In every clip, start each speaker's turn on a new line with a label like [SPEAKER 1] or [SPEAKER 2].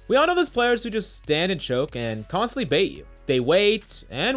[SPEAKER 1] We all know there's players who just stand and choke and constantly bait you. They wait, and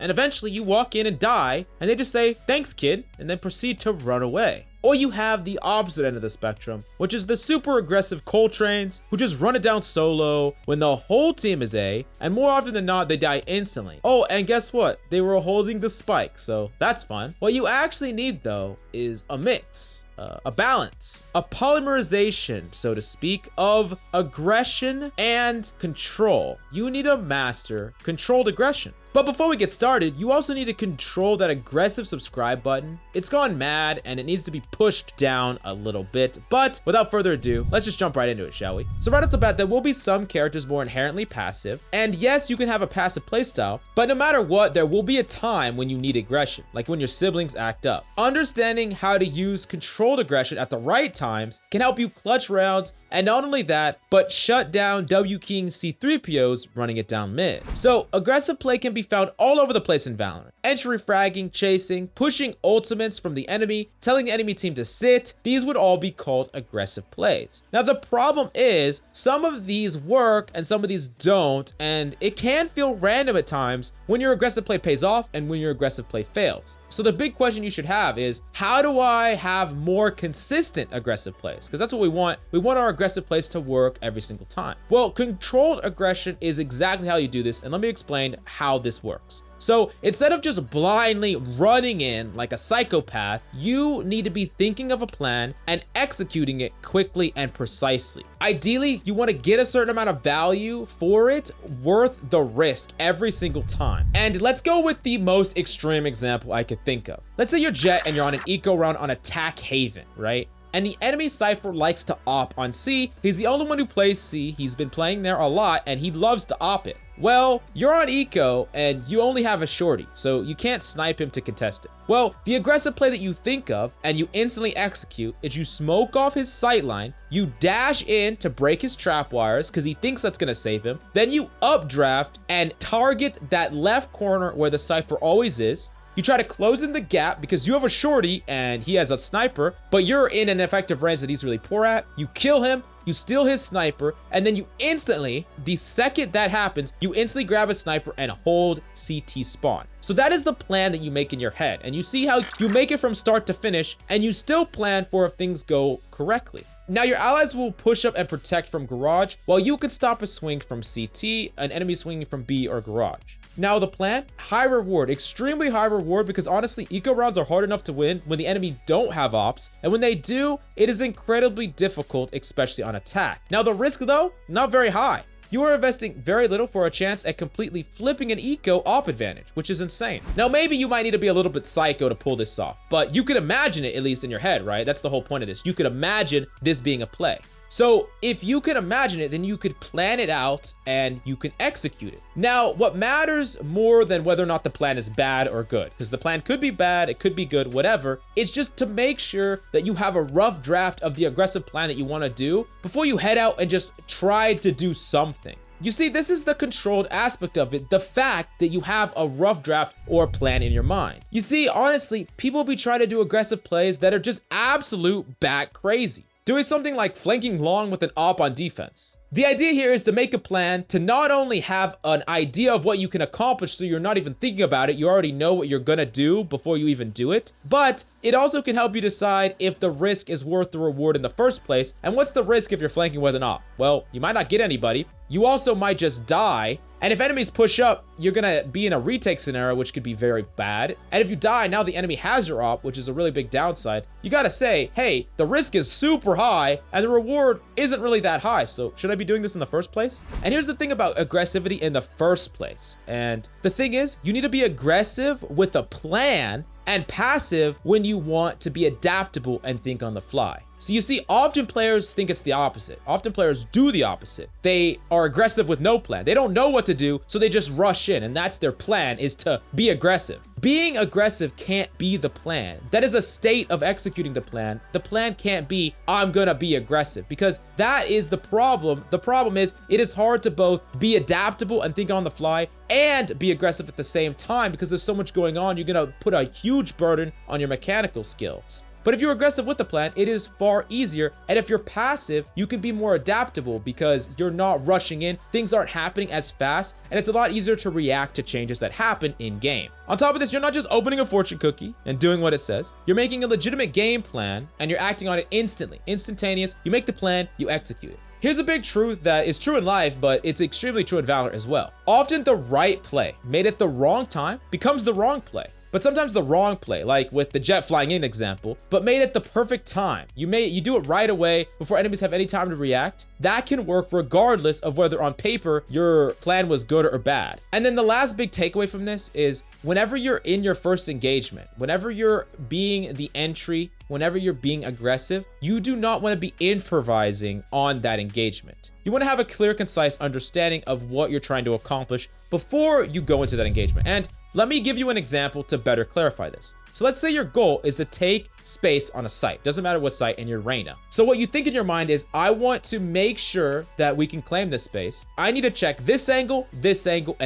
[SPEAKER 1] eventually you walk in and die, and they just say, "Thanks, kid," and then proceed to run away. Or you have the opposite end of the spectrum, which is the super aggressive Coltrane's who just run it down solo when the whole team is A, and more often than not, they die instantly. Oh, and guess what? They were holding the spike, so that's fun. What you actually need, though, is a mix. A balance, a polymerization, so to speak, of aggression and control. You need to master controlled aggression. But before we get started, you also need to control that aggressive subscribe button. It's gone mad and it needs to be pushed down a little bit. But without further ado, let's just jump right into it, shall we? So right off the bat, there will be some characters more inherently passive. And yes, you can have a passive playstyle, but no matter what, there will be a time when you need aggression, like when your siblings act up. Understanding how to use controlled aggression at the right times can help you clutch rounds, and not only that, but shut down W-King C3POs running it down mid. So aggressive play can be found all over the place in Valorant. Entry fragging, chasing, pushing ultimates from the enemy, telling the enemy team to sit, these would all be called aggressive plays. Now the problem is, some of these work and some of these don't, and it can feel random at times when your aggressive play pays off and when your aggressive play fails. So the big question you should have is, how do I have more consistent aggressive plays? Because that's what we want. We want our aggressive plays to work every single time. Well, controlled aggression is exactly how you do this, and let me explain how this works. So instead of just blindly running in like a psychopath, you need to be thinking of a plan and executing it quickly and precisely. Ideally, you want to get a certain amount of value for it worth the risk every single time. And let's go with the most extreme example I could think of. Let's say you're Jet and you're on an eco round on Attack Haven, right? And the enemy Cypher likes to op on C. He's the only one who plays C. He's been playing there a lot and he loves to op it. Well, you're on eco and you only have a shorty, so you can't snipe him to contest it. Well, the aggressive play that you think of and you instantly execute is you smoke off his sightline, you dash in to break his trap wires because he thinks that's gonna save him, then you updraft and target that left corner where the Cypher always is. You try to close in the gap because you have a shorty and he has a sniper, but you're in an effective range that he's really poor at. You kill him, you steal his sniper, and then you instantly, the second that happens, you instantly grab a sniper and hold CT spawn. So that is the plan that you make in your head. And you see how you make it from start to finish, and you still plan for if things go correctly. Now your allies will push up and protect from garage, while you can stop a swing from CT, an enemy swinging from B or garage. Now the plan, high reward, extremely high reward, because honestly, eco rounds are hard enough to win when the enemy don't have ops, and when they do, it is incredibly difficult, especially on attack. Now the risk though, not very high. You are investing very little for a chance at completely flipping an eco op advantage, which is insane. Now maybe you might need to be a little bit psycho to pull this off, but you could imagine it at least in your head, right? That's the whole point of this. You could imagine this being a play. So if you could imagine it, then you could plan it out and you can execute it. Now, what matters more than whether or not the plan is bad or good, because the plan could be bad, it could be good, whatever, it's just to make sure that you have a rough draft of the aggressive plan that you want to do before you head out and just try to do something. You see, this is the controlled aspect of it, the fact that you have a rough draft or plan in your mind. You see, honestly, people be trying to do aggressive plays that are just absolute bat crazy. Doing something like flanking long with an op on defense. The idea here is to make a plan to not only have an idea of what you can accomplish so you're not even thinking about it, you already know what you're gonna do before you even do it, but it also can help you decide if the risk is worth the reward in the first place. And what's the risk if you're flanking with an op? Well, you might not get anybody. You also might just die. And if enemies push up, you're gonna be in a retake scenario, which could be very bad. And if you die, now the enemy has your op, which is a really big downside. You gotta say, hey, the risk is super high and the reward isn't really that high. So should I be doing this in the first place? And here's the thing about aggressivity in the first place. And the thing is, you need to be aggressive with a plan and passive when you want to be adaptable and think on the fly. So you see, often players think it's the opposite. Often players do the opposite. They are aggressive with no plan. They don't know what to do, so they just rush in, and that's their plan, is to be aggressive. Being aggressive can't be the plan. That is a state of executing the plan. The plan can't be, I'm gonna be aggressive, because that is the problem. The problem is, it is hard to both be adaptable and think on the fly and be aggressive at the same time, because there's so much going on. You're gonna put a huge burden on your mechanical skills. But if you're aggressive with the plan, it is far easier. And if you're passive, you can be more adaptable because you're not rushing in. Things aren't happening as fast, and it's a lot easier to react to changes that happen in game. On top of this, you're not just opening a fortune cookie and doing what it says. You're making a legitimate game plan and you're acting on it instantly. Instantaneous. You make the plan, you execute it. Here's a big truth that is true in life, but it's extremely true in Valorant as well. Often the right play made at the wrong time becomes the wrong play. But sometimes the wrong play, like with the jet flying in example, but made at the perfect time. You do it right away before enemies have any time to react. That can work regardless of whether on paper your plan was good or bad. And then the last big takeaway from this is whenever you're in your first engagement, whenever you're being the entry, whenever you're being aggressive, you do not want to be improvising on that engagement. You want to have a clear, concise understanding of what you're trying to accomplish before you go into that engagement. And let me give you an example to better clarify this. So let's say your goal is to take space on a site. Doesn't matter what site, and you're Reyna. So what you think in your mind is, I want to make sure that we can claim this space. I need to check this angle, and this angle.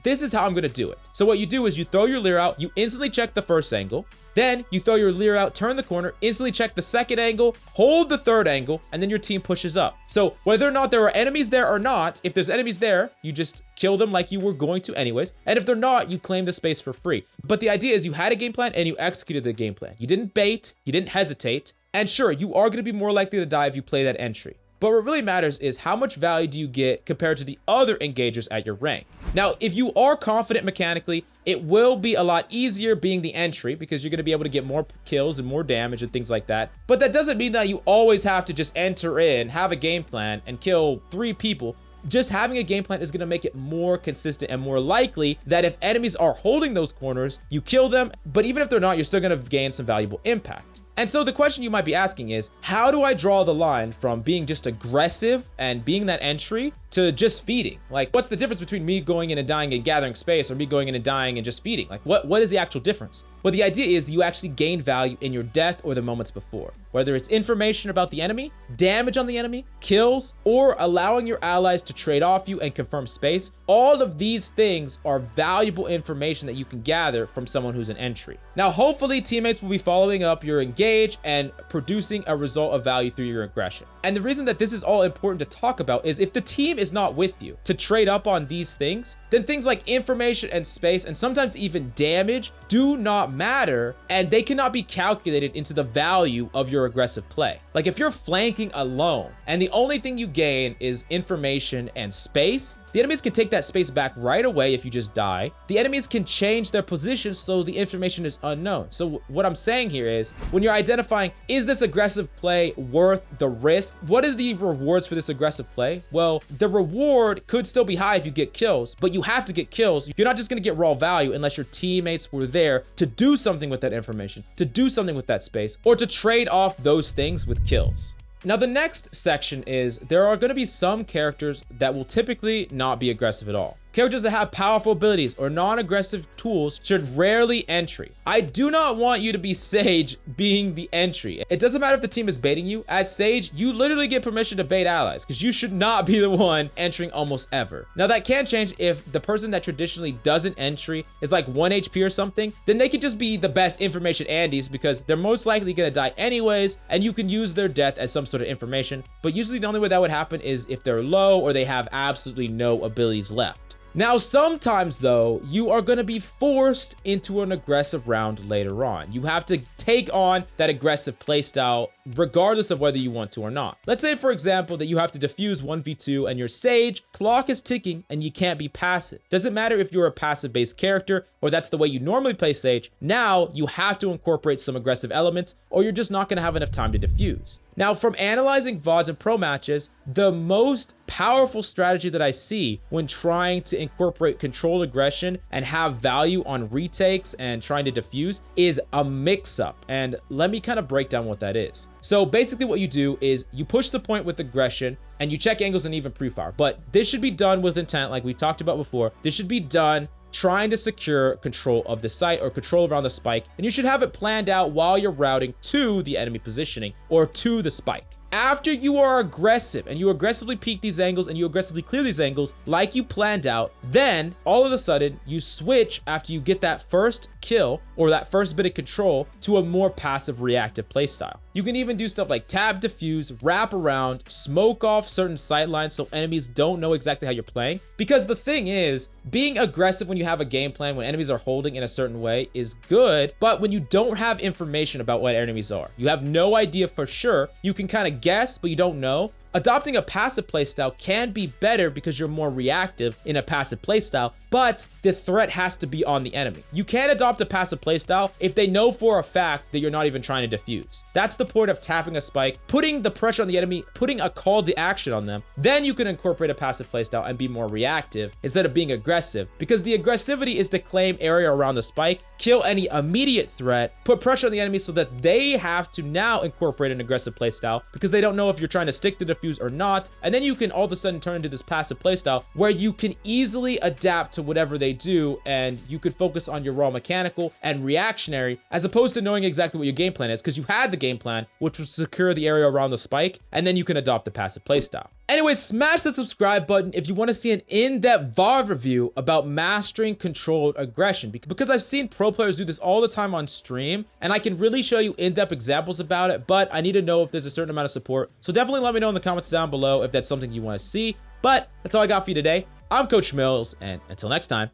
[SPEAKER 1] This is how I'm gonna do it. So what you do is you throw your Leer out, you instantly check the first angle, then you throw your Leer out, turn the corner, instantly check the second angle, hold the third angle, and then your team pushes up. So whether or not there are enemies there or not, if there's enemies there, you just kill them like you were going to anyways. And if they're not, you claim the space for free. But the idea is you had a game plan and you executed the game plan. You didn't bait, you didn't hesitate. And sure, you are gonna be more likely to die if you play that entry. But what really matters is how much value do you get compared to the other engagers at your rank. Now, if you are confident mechanically, it will be a lot easier being the entry because you're going to be able to get more kills and more damage and things like that. But that doesn't mean that you always have to just enter in, have a game plan, and kill 3 people. Just having a game plan is going to make it more consistent and more likely that if enemies are holding those corners, you kill them. But even if they're not, you're still going to gain some valuable impact. And so the question you might be asking is, how do I draw the line from being just aggressive and being that entry to just feeding? Like, what's the difference between me going in and dying and gathering space or me going in and dying and just feeding? Like, what is the actual difference? Well, the idea is you actually gain value in your death or the moments before, whether it's information about the enemy, damage on the enemy, kills, or allowing your allies to trade off you and confirm space. All of these things are valuable information that you can gather from someone who's an entry. Now, hopefully teammates will be following up your engage and producing a result of value through your aggression. And the reason that this is all important to talk about is if the team is not with you to trade up on these things, then things like information and space and sometimes even damage do not matter, and they cannot be calculated into the value of your aggressive play. Like if you're flanking alone and the only thing you gain is information and space, the enemies can take that space back right away if you just die. The enemies can change their position so the information is unknown. So what I'm saying here is when you're identifying, is this aggressive play worth the risk? What are the rewards for this aggressive play? Well, the reward could still be high if you get kills, but you have to get kills. You're not just gonna get raw value unless your teammates were there to do something with that information, to do something with that space, or to trade off those things with kills. Now, the next section is there are going to be some characters that will typically not be aggressive at all. Characters that have powerful abilities or non-aggressive tools should rarely entry. I do not want you to be Sage being the entry. It doesn't matter if the team is baiting you. As Sage, you literally get permission to bait allies because you should not be the one entering almost ever. Now, that can change if the person that traditionally doesn't entry is like 1 HP or something. Then they could just be the best information Andes because they're most likely going to die anyways, and you can use their death as some sort of information. But usually the only way that would happen is if they're low or they have absolutely no abilities left. Now, sometimes though, you are going to be forced into an aggressive round later on. You have to take on that aggressive playstyle regardless of whether you want to or not. Let's say, for example, that you have to defuse 1v2 and your Sage clock is ticking and you can't be passive. Doesn't matter if you're a passive-based character or that's the way you normally play Sage. Now, you have to incorporate some aggressive elements or you're just not going to have enough time to defuse. Now, from analyzing VODs and pro matches, the most powerful strategy that I see when trying to incorporate controlled aggression and have value on retakes and trying to defuse is a mix-up. And let me kind of break down what that is. So basically what you do is you push the point with aggression and you check angles and even pre-fire. But this should be done with intent like we talked about before. This should be done trying to secure control of the site or control around the spike, and you should have it planned out while you're routing to the enemy positioning or to the spike. After you are aggressive and you aggressively peek these angles and you aggressively clear these angles like you planned out, then all of a sudden you switch after you get that first kill or that first bit of control to a more passive reactive playstyle. You can even do stuff like tab defuse, wrap around, smoke off certain sight lines so enemies don't know exactly how you're playing. Because the thing is, being aggressive when you have a game plan, when enemies are holding in a certain way is good, but when you don't have information about what enemies are, you have no idea for sure, you can kind of guess, but you don't know. Adopting a passive playstyle can be better because you're more reactive in a passive playstyle, but the threat has to be on the enemy. You can't adopt a passive playstyle if they know for a fact that you're not even trying to defuse. That's the point of tapping a spike, putting the pressure on the enemy, putting a call to action on them. Then you can incorporate a passive playstyle and be more reactive instead of being aggressive, because the aggressivity is to claim area around the spike, kill any immediate threat, put pressure on the enemy so that they have to now incorporate an aggressive playstyle because they don't know if you're trying to stick to defuse or not. And then you can all of a sudden turn into this passive playstyle where you can easily adapt to whatever they do, and you could focus on your raw mechanical and reactionary as opposed to knowing exactly what your game plan is, because you had the game plan, which was secure the area around the spike, and then you can adopt the passive playstyle. Anyways, smash the subscribe button if you want to see an in-depth VOD review about mastering controlled aggression, because I've seen pro players do this all the time on stream, and I can really show you in-depth examples about it, but I need to know if there's a certain amount of support. So definitely let me know in the comments down below if that's something you want to see. But that's all I got for you today. I'm Coach Mills, and until next time.